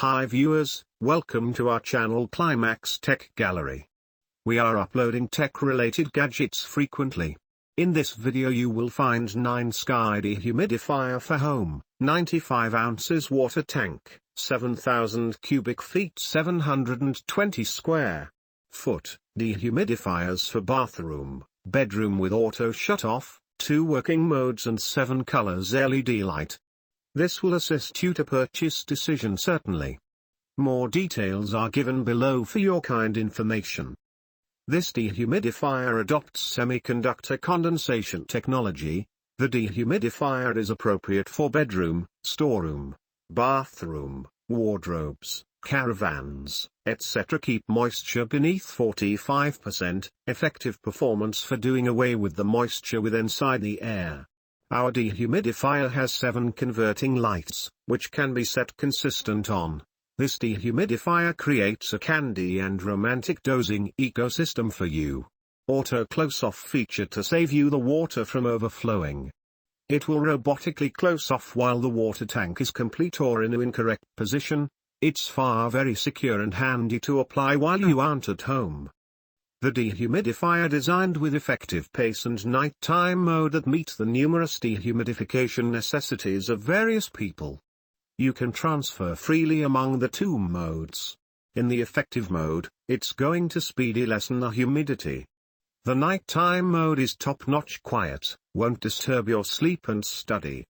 Hi viewers, welcome to our channel Climax Tech Gallery. We are uploading tech-related gadgets frequently. In this video you will find NineSky dehumidifier for home, 95 ounces water tank, 7,000 cubic feet 720 square foot, dehumidifiers for bathroom, bedroom with auto shut-off, 2 working modes and 7 colors LED light. This will assist you to purchase decision certainly. More details are given below for your kind information. This dehumidifier adopts semiconductor condensation technology. The dehumidifier is appropriate for bedroom, storeroom, bathroom, wardrobes, caravans, etc. Keep moisture beneath 45%, effective performance for doing away with the moisture with inside the air. Our dehumidifier has 7 converting lights, which can be set consistent on. This dehumidifier creates a candy and romantic dozing ecosystem for you. Auto close-off feature to save you the water from overflowing. It will robotically close off while the water tank is complete or in an incorrect position. It's very secure and handy to apply while you aren't at home. The dehumidifier designed with effective pace and nighttime mode that meet the numerous dehumidification necessities of various people. You can transfer freely among the 2 modes. In the effective mode, it's going to speedily lessen the humidity. The nighttime mode is top-notch quiet, won't disturb your sleep and study.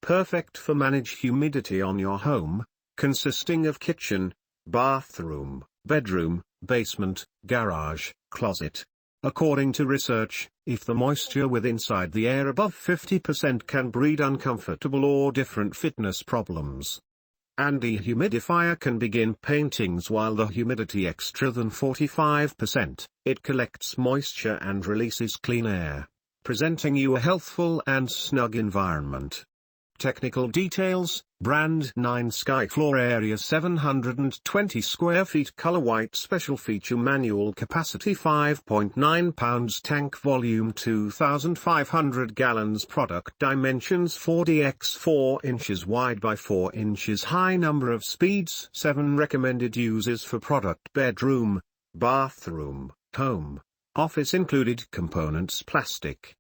Perfect for manage humidity on your home, consisting of kitchen, bathroom, bedroom, basement, garage, closet. According to research, if the moisture with inside the air above 50% can breed uncomfortable or different fitness problems. And dehumidifier can begin paintings while the humidity extra than 45%, it collects moisture and releases clean air, presenting you a healthful and snug environment. Technical details: brand NineSky, floor area 720 square feet, color white, special feature manual, capacity 5.9 pounds, tank volume 2,500 gallons, product dimensions 4x 4 inches wide by 4 inches high, number of speeds 7, recommended uses for product: bedroom, bathroom, home, office included, components plastic,